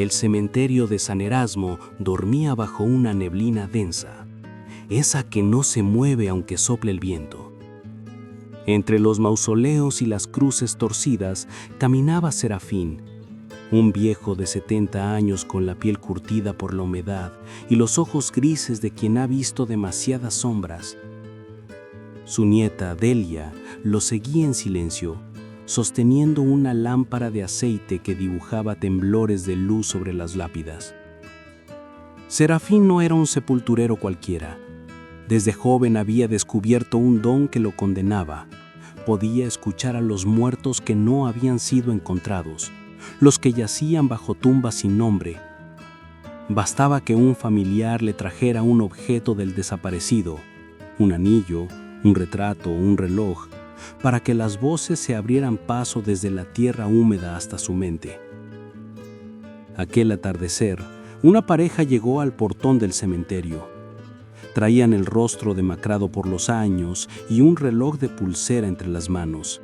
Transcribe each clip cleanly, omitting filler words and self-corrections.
El cementerio de San Erasmo dormía bajo una neblina densa, esa que no se mueve aunque sople el viento. Entre los mausoleos y las cruces torcidas caminaba Serafín, un viejo de 70 años con la piel curtida por la humedad y los ojos grises de quien ha visto demasiadas sombras. Su nieta, Delia, lo seguía en silencio, sosteniendo una lámpara de aceite que dibujaba temblores de luz sobre las lápidas. Serafín no era un sepulturero cualquiera. Desde joven había descubierto un don que lo condenaba. Podía escuchar a los muertos que no habían sido encontrados, los que yacían bajo tumbas sin nombre. Bastaba que un familiar le trajera un objeto del desaparecido, un anillo, un retrato, un reloj, para que las voces se abrieran paso desde la tierra húmeda hasta su mente. Aquel atardecer, una pareja llegó al portón del cementerio. Traían el rostro demacrado por los años y un reloj de pulsera entre las manos.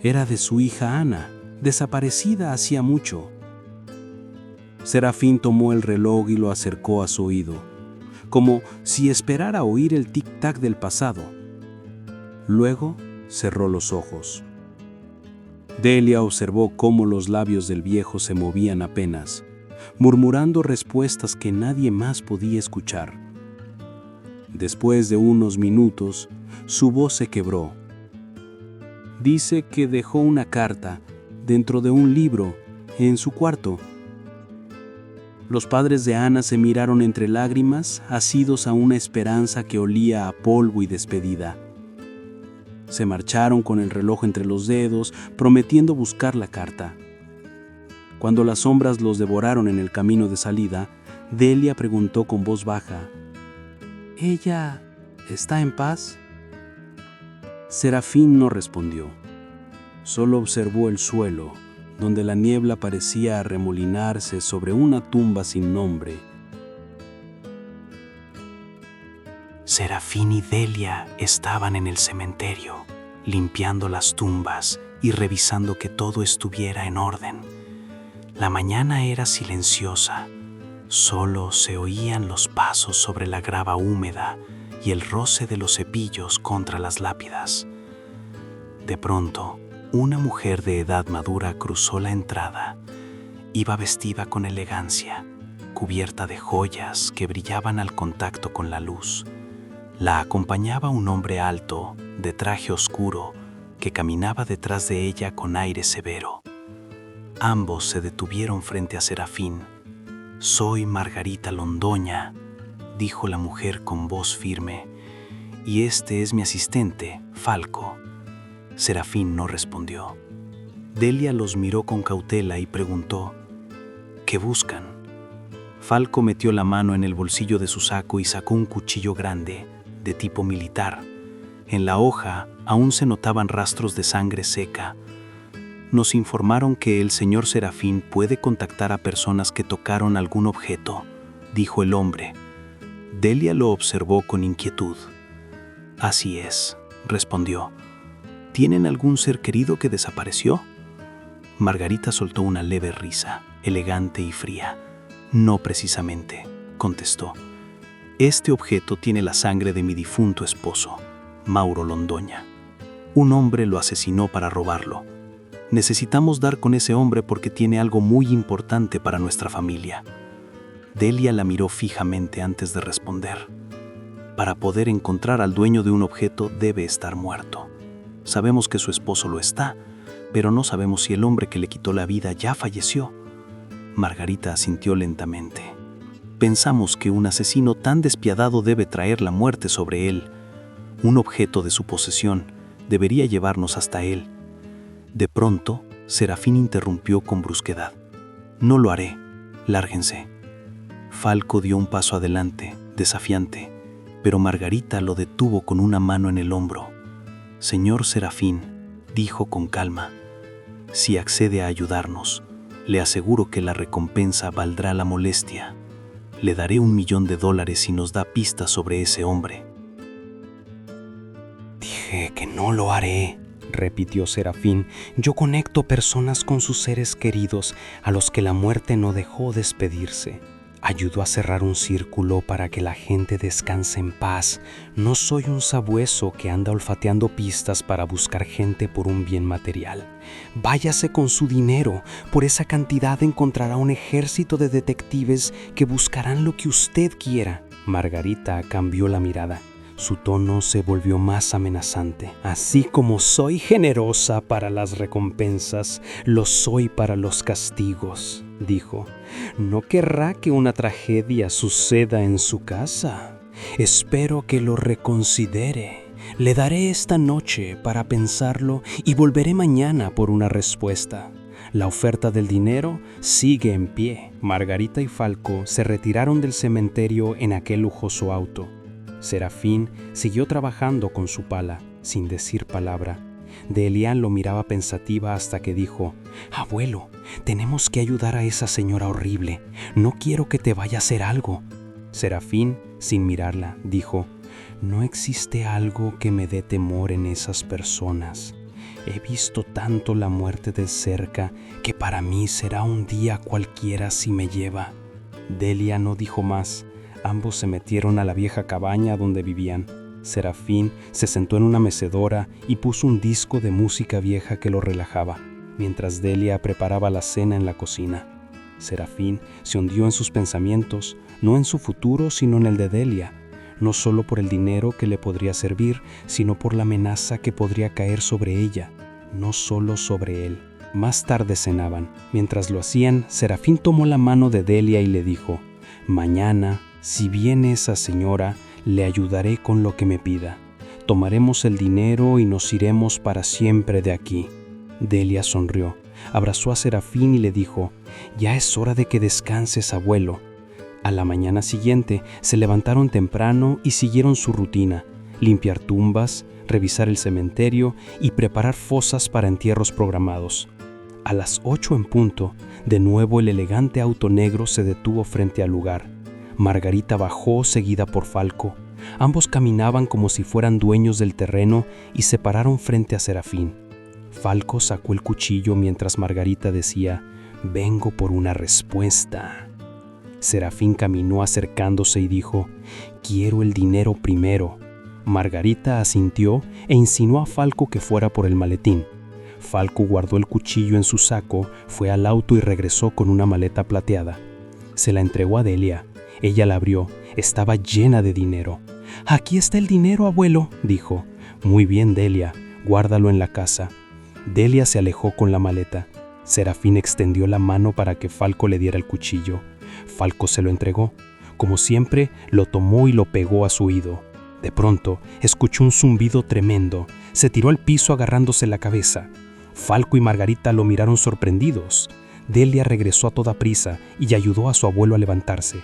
Era de su hija Ana, desaparecida hacía mucho. Serafín tomó el reloj y lo acercó a su oído, como si esperara oír el tic-tac del pasado. Luego cerró los ojos. Delia observó cómo los labios del viejo se movían apenas, murmurando respuestas que nadie más podía escuchar. Después de unos minutos, su voz se quebró. Dice que dejó una carta dentro de un libro en su cuarto. Los padres de Ana se miraron entre lágrimas, asidos a una esperanza que olía a polvo y despedida. Se marcharon con el reloj entre los dedos, prometiendo buscar la carta. Cuando las sombras los devoraron en el camino de salida, Delia preguntó con voz baja: ¿Ella está en paz? Serafín no respondió. Solo observó el suelo, donde la niebla parecía arremolinarse sobre una tumba sin nombre. Serafín y Delia estaban en el cementerio, limpiando las tumbas y revisando que todo estuviera en orden. La mañana era silenciosa, solo se oían los pasos sobre la grava húmeda y el roce de los cepillos contra las lápidas. De pronto, una mujer de edad madura cruzó la entrada. Iba vestida con elegancia, cubierta de joyas que brillaban al contacto con la luz. La acompañaba un hombre alto, de traje oscuro, que caminaba detrás de ella con aire severo. Ambos se detuvieron frente a Serafín. «Soy Margarita Londoña», dijo la mujer con voz firme, «y este es mi asistente, Falco». Serafín no respondió. Delia los miró con cautela y preguntó: «¿Qué buscan?». Falco metió la mano en el bolsillo de su saco y sacó un cuchillo grande, de tipo militar. En la hoja aún se notaban rastros de sangre seca. «Nos informaron que el señor Serafín puede contactar a personas que tocaron algún objeto», dijo el hombre. Delia lo observó con inquietud. «Así es», respondió. «¿Tienen algún ser querido que desapareció?». Margarita soltó una leve risa, elegante y fría. «No precisamente», contestó. «Este objeto tiene la sangre de mi difunto esposo, Mauro Londoña. Un hombre lo asesinó para robarlo. Necesitamos dar con ese hombre porque tiene algo muy importante para nuestra familia». Delia la miró fijamente antes de responder. «Para poder encontrar al dueño de un objeto debe estar muerto. Sabemos que su esposo lo está, pero no sabemos si el hombre que le quitó la vida ya falleció». Margarita asintió lentamente. «Pensamos que un asesino tan despiadado debe traer la muerte sobre él. Un objeto de su posesión debería llevarnos hasta él». De pronto, Serafín interrumpió con brusquedad: «No lo haré. Lárguense». Falco dio un paso adelante, desafiante, pero Margarita lo detuvo con una mano en el hombro. «Señor Serafín», dijo con calma, «si accede a ayudarnos, le aseguro que la recompensa valdrá la molestia. Le daré $1.000.000 si nos da pistas sobre ese hombre». «Dije que no lo haré», repitió Serafín. Yo conecto personas con sus seres queridos a los que la muerte no dejó despedirse. Ayudo a cerrar un círculo para que la gente descanse en paz. No soy un sabueso que anda olfateando pistas para buscar gente por un bien material. Váyase con su dinero. Por esa cantidad encontrará un ejército de detectives que buscarán lo que usted quiera. Margarita cambió la mirada. Su tono se volvió más amenazante. Así como soy generosa para las recompensas, lo soy para los castigos, dijo. No querrá que una tragedia suceda en su casa. Espero que lo reconsidere. Le daré esta noche para pensarlo y volveré mañana por una respuesta. La oferta del dinero sigue en pie. Margarita y Falco se retiraron del cementerio en aquel lujoso auto. Serafín siguió trabajando con su pala, sin decir palabra. Delian lo miraba pensativa hasta que dijo: «Abuelo, tenemos que ayudar a esa señora horrible. No quiero que te vaya a hacer algo». Serafín, sin mirarla, dijo: «No existe algo que me dé temor en esas personas. He visto tanto la muerte de cerca que para mí será un día cualquiera si me lleva». Delia no dijo más. Ambos se metieron a la vieja cabaña donde vivían. Serafín se sentó en una mecedora y puso un disco de música vieja que lo relajaba, mientras Delia preparaba la cena en la cocina. Serafín se hundió en sus pensamientos, no en su futuro, sino en el de Delia, no solo por el dinero que le podría servir, sino por la amenaza que podría caer sobre ella, no solo sobre él. Más tarde cenaban. Mientras lo hacían, Serafín tomó la mano de Delia y le dijo: «Mañana, si viene esa señora, le ayudaré con lo que me pida. Tomaremos el dinero y nos iremos para siempre de aquí». Delia sonrió, abrazó a Serafín y le dijo: «Ya es hora de que descanses, abuelo». A la mañana siguiente se levantaron temprano y siguieron su rutina: limpiar tumbas, revisar el cementerio y preparar fosas para entierros programados. A las 8 en punto, de nuevo el elegante auto negro se detuvo frente al lugar. Margarita bajó seguida por Falco. Ambos caminaban como si fueran dueños del terreno y se pararon frente a Serafín. Falco sacó el cuchillo mientras Margarita decía: «Vengo por una respuesta». Serafín caminó acercándose y dijo: «Quiero el dinero primero». Margarita asintió e insinuó a Falco que fuera por el maletín. Falco guardó el cuchillo en su saco, fue al auto y regresó con una maleta plateada. Se la entregó a Delia. Ella la abrió. Estaba llena de dinero. «Aquí está el dinero, abuelo», dijo. «Muy bien, Delia. Guárdalo en la casa». Delia se alejó con la maleta. Serafín extendió la mano para que Falco le diera el cuchillo. Falco se lo entregó. Como siempre, lo tomó y lo pegó a su oído. De pronto, escuchó un zumbido tremendo. Se tiró al piso agarrándose la cabeza. Falco y Margarita lo miraron sorprendidos. Delia regresó a toda prisa y ayudó a su abuelo a levantarse.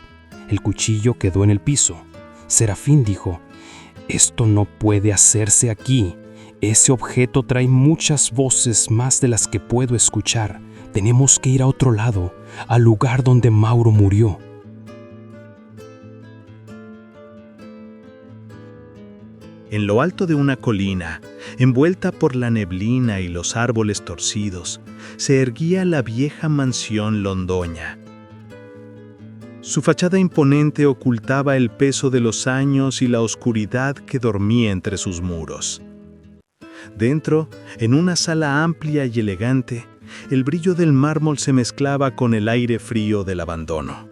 El cuchillo quedó en el piso. Serafín dijo: «Esto no puede hacerse aquí. Ese objeto trae muchas voces más de las que puedo escuchar. Tenemos que ir a otro lado, al lugar donde Mauro murió». En lo alto de una colina, envuelta por la neblina y los árboles torcidos, se erguía la vieja mansión Londoña. Su fachada imponente ocultaba el peso de los años y la oscuridad que dormía entre sus muros. Dentro, en una sala amplia y elegante, el brillo del mármol se mezclaba con el aire frío del abandono.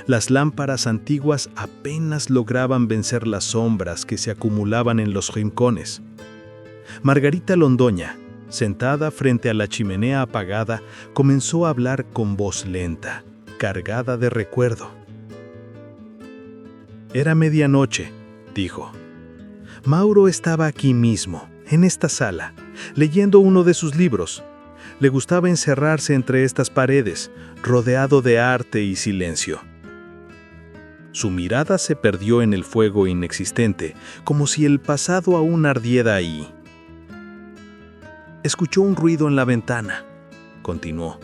Las lámparas antiguas apenas lograban vencer las sombras que se acumulaban en los rincones. Margarita Londoña, sentada frente a la chimenea apagada, comenzó a hablar con voz lenta, cargada de recuerdo. «Era medianoche», dijo. «Mauro estaba aquí mismo, en esta sala, leyendo uno de sus libros. Le gustaba encerrarse entre estas paredes, rodeado de arte y silencio». Su mirada se perdió en el fuego inexistente, como si el pasado aún ardiera ahí. «Escuchó un ruido en la ventana», continuó.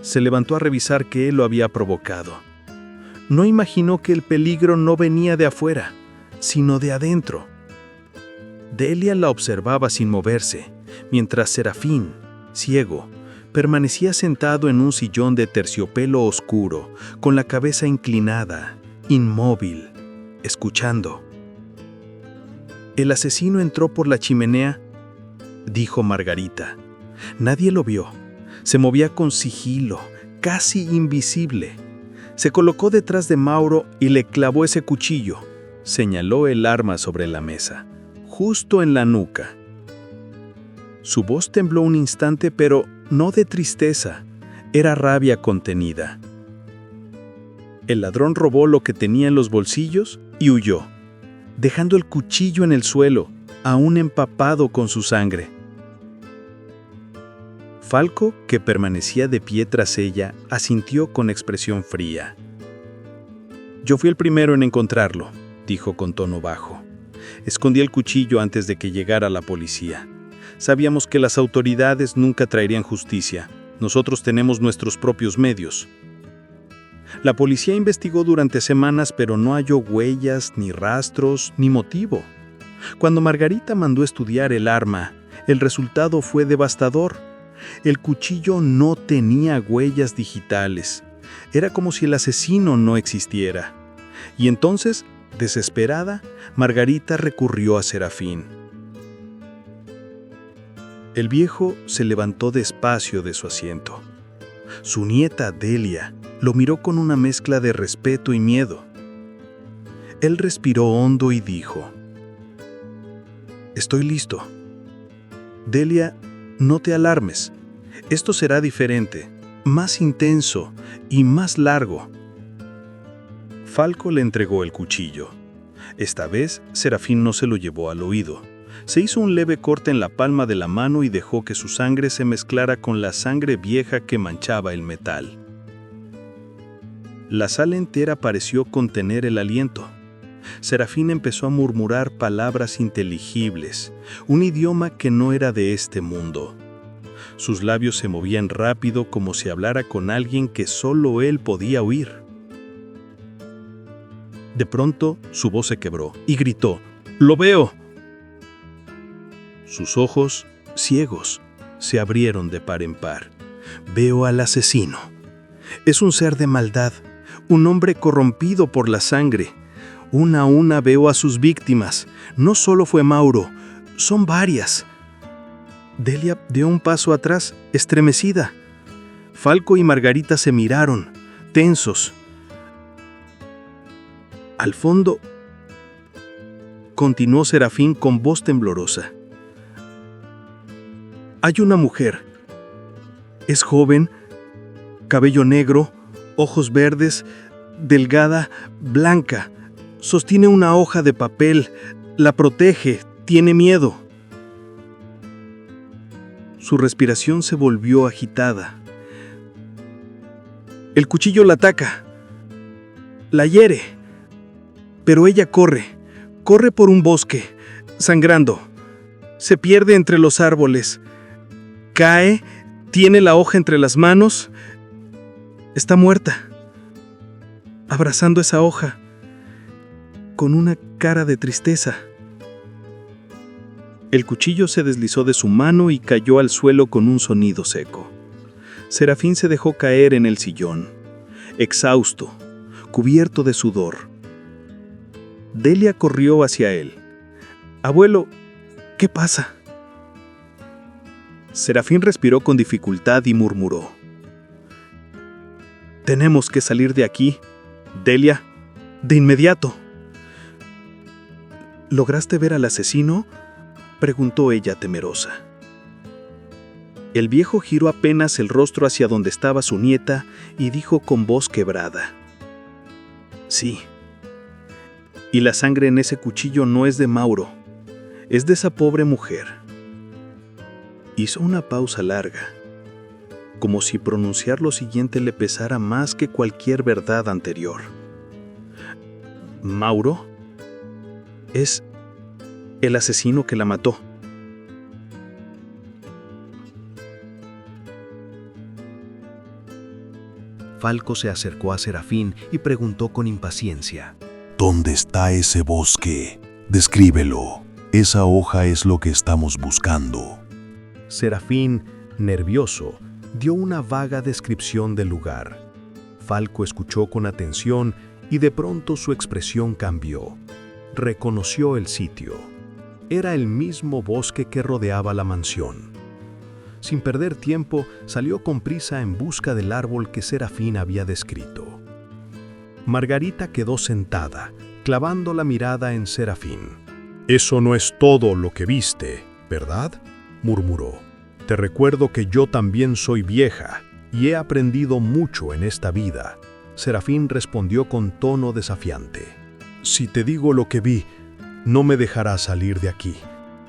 Se levantó a revisar qué lo había provocado. No imaginó que el peligro no venía de afuera, sino de adentro. Delia la observaba sin moverse. mientras Serafín, ciego, permanecía sentado en un sillón de terciopelo oscuro, con la cabeza inclinada, inmóvil, escuchando. «El asesino entró por la chimenea», dijo Margarita. Nadie lo vio. Se movía con sigilo, casi invisible. Se colocó detrás de Mauro y le clavó ese cuchillo. Señaló el arma sobre la mesa, justo en la nuca. Su voz tembló un instante, pero no de tristeza, era rabia contenida. El ladrón robó lo que tenía en los bolsillos y huyó, dejando el cuchillo en el suelo, aún empapado con su sangre. Falco, que permanecía de pie tras ella, asintió con expresión fría. «Yo fui el primero en encontrarlo», dijo con tono bajo. «Escondí el cuchillo antes de que llegara la policía. Sabíamos que las autoridades nunca traerían justicia. Nosotros tenemos nuestros propios medios». La policía investigó durante semanas, pero no halló huellas, ni rastros, ni motivo. Cuando Margarita mandó estudiar el arma, el resultado fue devastador. El cuchillo no tenía huellas digitales. Era como si el asesino no existiera. Y entonces, desesperada, Margarita recurrió a Serafín. El viejo se levantó despacio de su asiento. Su nieta Delia lo miró con una mezcla de respeto y miedo. Él respiró hondo y dijo: «Estoy listo. Delia, no te alarmes. Esto será diferente, más intenso y más largo». Falco le entregó el cuchillo. Esta vez, Serafín no se lo llevó al oído. Se hizo un leve corte en la palma de la mano y dejó que su sangre se mezclara con la sangre vieja que manchaba el metal. La sala entera pareció contener el aliento. Serafín empezó a murmurar palabras inteligibles, un idioma que no era de este mundo. Sus labios se movían rápido como si hablara con alguien que solo él podía oír. De pronto, su voz se quebró y gritó: «¡Lo veo!». Sus ojos, ciegos, se abrieron de par en par. «Veo al asesino. Es un ser de maldad, un hombre corrompido por la sangre. Una a una veo a sus víctimas. No solo fue Mauro, son varias». Delia dio un paso atrás, estremecida. Falco y Margarita se miraron, tensos. Al fondo, continuó Serafín con voz temblorosa, hay una mujer. Es joven, cabello negro, ojos verdes, delgada, blanca. Sostiene una hoja de papel, la protege, tiene miedo. Su respiración se volvió agitada. El cuchillo la ataca, la hiere, pero ella corre por un bosque, sangrando. Se pierde entre los árboles, cae, tiene la hoja entre las manos, está muerta, abrazando esa hoja, con una cara de tristeza. El cuchillo se deslizó de su mano y cayó al suelo con un sonido seco. Serafín se dejó caer en el sillón, exhausto, cubierto de sudor. Delia corrió hacia él. «Abuelo, ¿qué pasa?». Serafín respiró con dificultad y murmuró: «Tenemos que salir de aquí, Delia, de inmediato». «¿Lograste ver al asesino?», preguntó ella temerosa. El viejo giró apenas el rostro hacia donde estaba su nieta y dijo con voz quebrada: «Sí. Y la sangre en ese cuchillo no es de Mauro, es de esa pobre mujer». Hizo una pausa larga, como si pronunciar lo siguiente le pesara más que cualquier verdad anterior. «¿Mauro? Es el asesino que la mató». Falco se acercó a Serafín y preguntó con impaciencia: ¿Dónde está ese bosque? Descríbelo. Esa hoja es lo que estamos buscando. Serafín, nervioso, dio una vaga descripción del lugar. Falco escuchó con atención y de pronto su expresión cambió. Reconoció el sitio. Era el mismo bosque que rodeaba la mansión. Sin perder tiempo, salió con prisa en busca del árbol que Serafín había descrito. Margarita quedó sentada, clavando la mirada en Serafín. «Eso no es todo lo que viste, ¿verdad?», murmuró. «Te recuerdo que yo también soy vieja y he aprendido mucho en esta vida». Serafín respondió con tono desafiante. «Si te digo lo que vi, no me dejarás salir de aquí.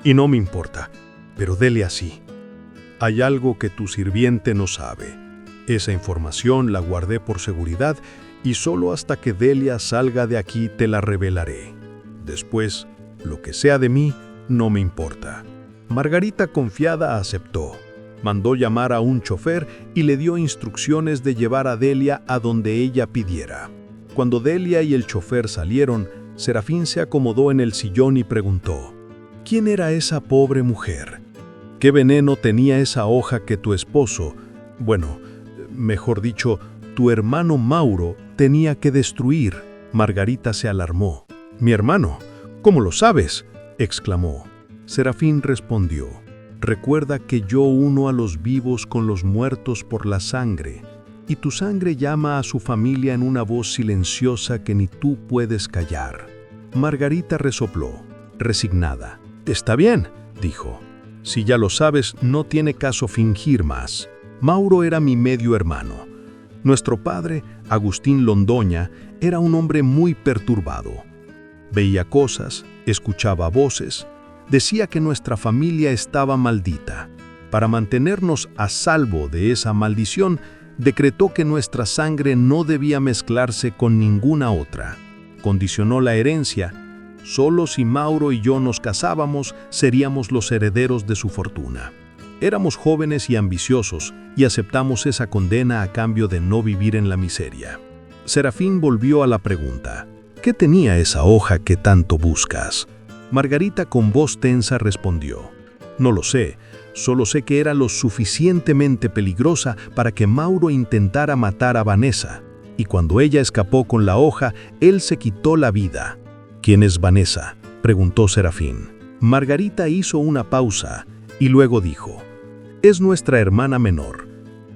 Y no me importa, pero dele así. Hay algo que tu sirviente no sabe. Esa información la guardé por seguridad y solo hasta que Delia salga de aquí te la revelaré. Después, lo que sea de mí, no me importa». Margarita, confiada, aceptó. Mandó llamar a un chofer y le dio instrucciones de llevar a Delia a donde ella pidiera. Cuando Delia y el chofer salieron, Serafín se acomodó en el sillón y preguntó: «¿Quién era esa pobre mujer? ¿Qué veneno tenía esa hoja que tu esposo, mejor dicho, tu hermano Mauro, tenía que destruir?» Margarita se alarmó. «¿Mi hermano? ¿Cómo lo sabes?», exclamó. Serafín respondió: «Recuerda que yo uno a los vivos con los muertos por la sangre, y tu sangre llama a su familia en una voz silenciosa que ni tú puedes callar». Margarita resopló, resignada. «Está bien», dijo. «Si ya lo sabes, no tiene caso fingir más. Mauro era mi medio hermano. Nuestro padre, Agustín Londoña, era un hombre muy perturbado. Veía cosas, escuchaba voces, decía que nuestra familia estaba maldita. Para mantenernos a salvo de esa maldición, decretó que nuestra sangre no debía mezclarse con ninguna otra. Condicionó la herencia. Solo si Mauro y yo nos casábamos, seríamos los herederos de su fortuna. Éramos jóvenes y ambiciosos, y aceptamos esa condena a cambio de no vivir en la miseria». Serafín volvió a la pregunta: «¿Qué tenía esa hoja que tanto buscas?». Margarita, con voz tensa, respondió: «No lo sé, solo sé que era lo suficientemente peligrosa para que Mauro intentara matar a Vanessa, y cuando ella escapó con la hoja, él se quitó la vida». «¿Quién es Vanessa?», preguntó Serafín. Margarita hizo una pausa y luego dijo: «Es nuestra hermana menor.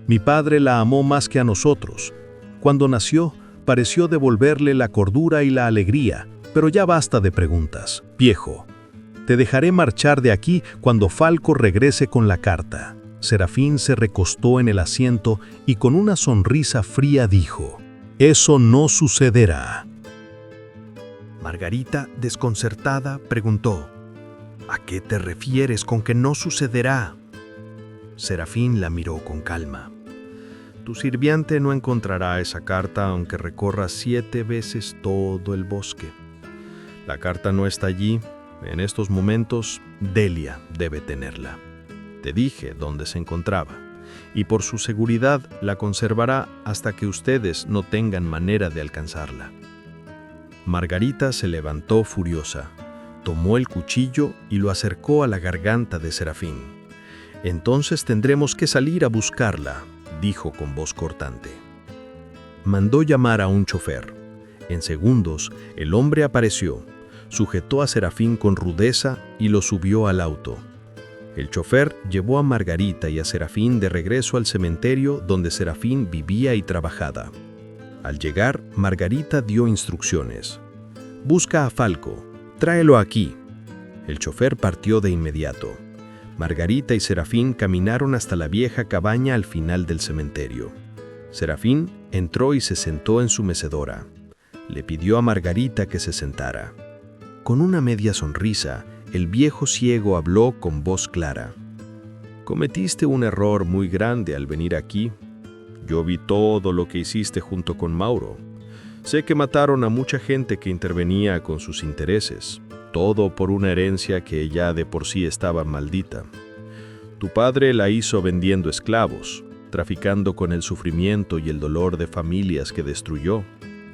Mi padre la amó más que a nosotros. Cuando nació, pareció devolverle la cordura y la alegría, pero ya basta de preguntas. Viejo, te dejaré marchar de aquí cuando Falco regrese con la carta». Serafín se recostó en el asiento y con una sonrisa fría dijo: «Eso no sucederá». Margarita, desconcertada, preguntó: «¿A qué te refieres con que no sucederá?». Serafín la miró con calma. «Tu sirviente no encontrará esa carta aunque recorra 7 veces todo el bosque. La carta no está allí. En estos momentos, Delia debe tenerla. Te dije dónde se encontraba, y por su seguridad la conservará hasta que ustedes no tengan manera de alcanzarla». Margarita se levantó furiosa, tomó el cuchillo y lo acercó a la garganta de Serafín. «Entonces tendremos que salir a buscarla», dijo con voz cortante. Mandó llamar a un chofer. En segundos, el hombre apareció, sujetó a Serafín con rudeza y lo subió al auto. El chofer llevó a Margarita y a Serafín de regreso al cementerio donde Serafín vivía y trabajaba. Al llegar, Margarita dio instrucciones: «Busca a Falco, tráelo aquí». El chofer partió de inmediato. Margarita y Serafín caminaron hasta la vieja cabaña al final del cementerio. Serafín entró y se sentó en su mecedora. Le pidió a Margarita que se sentara. Con una media sonrisa, el viejo ciego habló con voz clara: «Cometiste un error muy grande al venir aquí. Yo vi todo lo que hiciste junto con Mauro. Sé que mataron a mucha gente que intervenía con sus intereses, todo por una herencia que ya de por sí estaba maldita. Tu padre la hizo vendiendo esclavos, traficando con el sufrimiento y el dolor de familias que destruyó.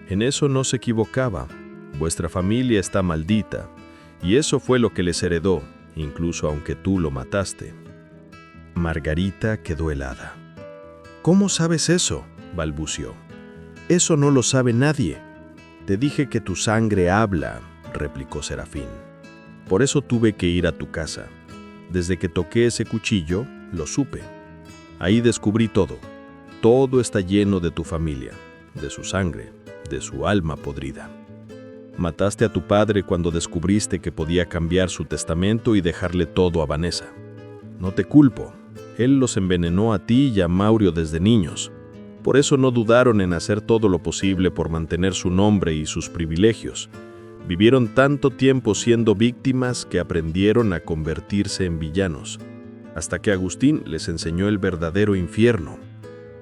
En eso no se equivocaba. Vuestra familia está maldita, y eso fue lo que les heredó, incluso aunque tú lo mataste». Margarita quedó helada. «¿Cómo sabes eso?», balbució. «Eso no lo sabe nadie». «Te dije que tu sangre habla», replicó Serafín. «Por eso tuve que ir a tu casa. Desde que toqué ese cuchillo, lo supe. Ahí descubrí todo. Todo está lleno de tu familia, de su sangre, de su alma podrida. Mataste a tu padre cuando descubriste que podía cambiar su testamento y dejarle todo a Vanessa. No te culpo. Él los envenenó a ti y a Maurio desde niños. Por eso no dudaron en hacer todo lo posible por mantener su nombre y sus privilegios. Vivieron tanto tiempo siendo víctimas que aprendieron a convertirse en villanos, hasta que Agustín les enseñó el verdadero infierno.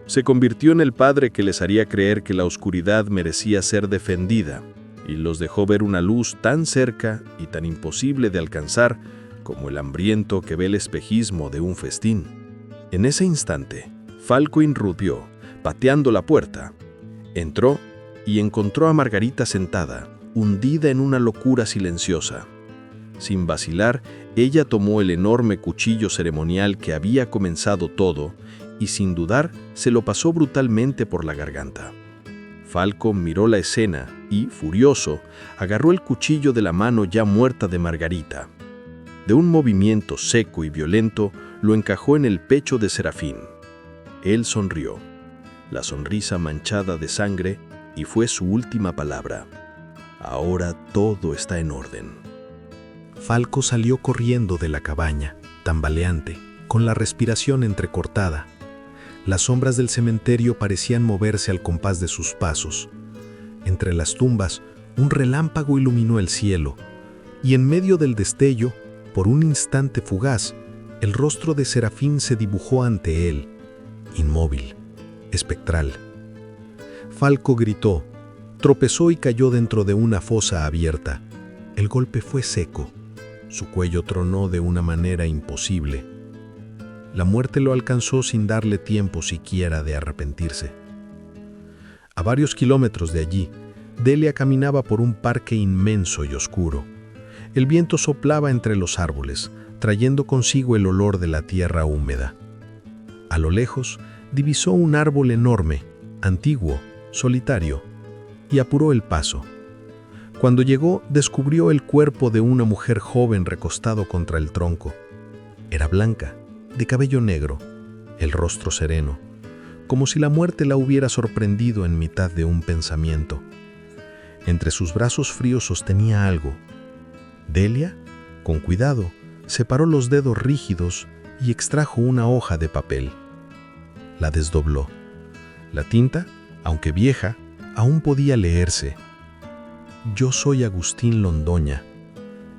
Se convirtió en el padre que les haría creer que la oscuridad merecía ser defendida, y los dejó ver una luz tan cerca y tan imposible de alcanzar como el hambriento que ve el espejismo de un festín. En ese instante, Falco irrumpió, pateando la puerta. Entró y encontró a Margarita sentada, hundida en una locura silenciosa. Sin vacilar, ella tomó el enorme cuchillo ceremonial que había comenzado todo y sin dudar se lo pasó brutalmente por la garganta. Falco miró la escena y, furioso, agarró el cuchillo de la mano ya muerta de Margarita. De un movimiento seco y violento, lo encajó en el pecho de Serafín. Él sonrió, la sonrisa manchada de sangre, y fue su última palabra. Ahora todo está en orden. Falco salió corriendo de la cabaña, tambaleante, con la respiración entrecortada. Las sombras del cementerio parecían moverse al compás de sus pasos. Entre las tumbas, un relámpago iluminó el cielo, y en medio del destello, por un instante fugaz, el rostro de Serafín se dibujó ante él, inmóvil, espectral. Falco gritó, tropezó y cayó dentro de una fosa abierta. El golpe fue seco. Su cuello tronó de una manera imposible. La muerte lo alcanzó sin darle tiempo siquiera de arrepentirse. A varios kilómetros de allí, Delia caminaba por un parque inmenso y oscuro. El viento soplaba entre los árboles, trayendo consigo el olor de la tierra húmeda. A lo lejos, divisó un árbol enorme, antiguo, solitario, y apuró el paso. Cuando llegó, descubrió el cuerpo de una mujer joven recostado contra el tronco. Era blanca, de cabello negro, el rostro sereno, como si la muerte la hubiera sorprendido en mitad de un pensamiento. Entre sus brazos fríos sostenía algo. Delia, con cuidado, separó los dedos rígidos y extrajo una hoja de papel. La desdobló. La tinta, aunque vieja, aún podía leerse. Yo soy Agustín Londoña.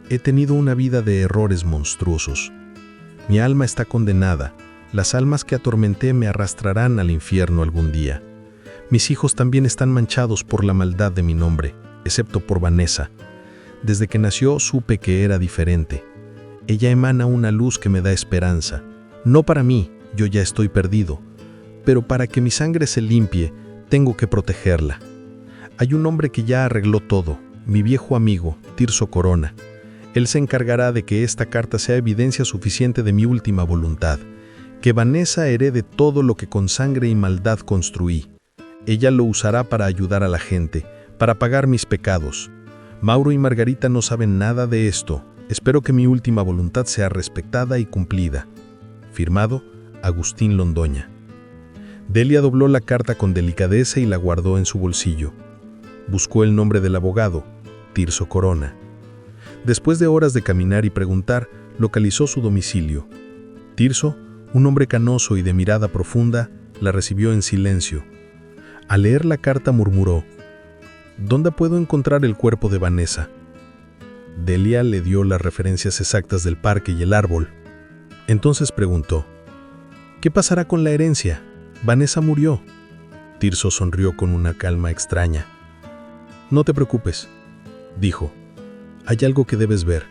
He tenido una vida de errores monstruosos. Mi alma está condenada. Las almas que atormenté me arrastrarán al infierno algún día. Mis hijos también están manchados por la maldad de mi nombre, excepto por Vanessa. Desde que nació supe que era diferente. Ella emana una luz que me da esperanza. No para mí, yo ya estoy perdido. Pero para que mi sangre se limpie, tengo que protegerla. Hay un hombre que ya arregló todo, mi viejo amigo, Tirso Corona. Él se encargará de que esta carta sea evidencia suficiente de mi última voluntad, que Vanessa herede todo lo que con sangre y maldad construí. Ella lo usará para ayudar a la gente, para pagar mis pecados. Mauro y Margarita no saben nada de esto. Espero que mi última voluntad sea respetada y cumplida. Firmado, Agustín Londoña. Delia dobló la carta con delicadeza y la guardó en su bolsillo. Buscó el nombre del abogado, Tirso Corona. Después de horas de caminar y preguntar, localizó su domicilio. Tirso, un hombre canoso y de mirada profunda, la recibió en silencio. Al leer la carta murmuró, ¿dónde puedo encontrar el cuerpo de Vanessa? Delia le dio las referencias exactas del parque y el árbol. Entonces preguntó, ¿qué pasará con la herencia? Vanessa murió. Tirso sonrió con una calma extraña. No te preocupes, dijo. Hay algo que debes ver.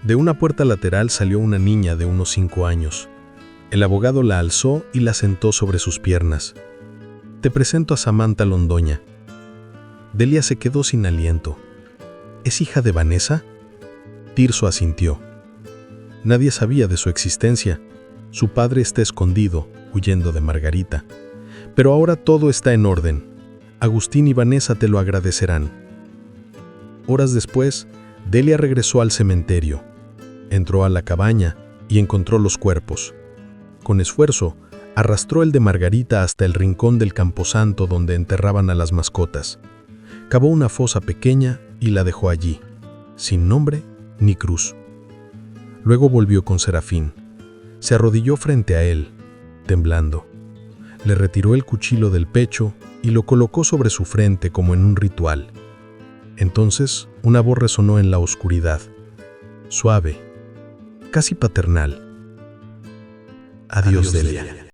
De una puerta lateral salió una niña de unos 5 años. El abogado la alzó y la sentó sobre sus piernas. Te presento a Samantha Londoña. Delia se quedó sin aliento. ¿Es hija de Vanessa? Tirso asintió. Nadie sabía de su existencia. Su padre está escondido, huyendo de Margarita. Pero ahora todo está en orden. Agustín y Vanessa te lo agradecerán. Horas después, Delia regresó al cementerio. Entró a la cabaña y encontró los cuerpos. Con esfuerzo, arrastró el de Margarita hasta el rincón del camposanto donde enterraban a las mascotas. Cavó una fosa pequeña y la dejó allí, sin nombre ni cruz. Luego volvió con Serafín. Se arrodilló frente a él, temblando. Le retiró el cuchillo del pecho y lo colocó sobre su frente como en un ritual. Entonces, una voz resonó en la oscuridad, suave, casi paternal. Adiós, Delia.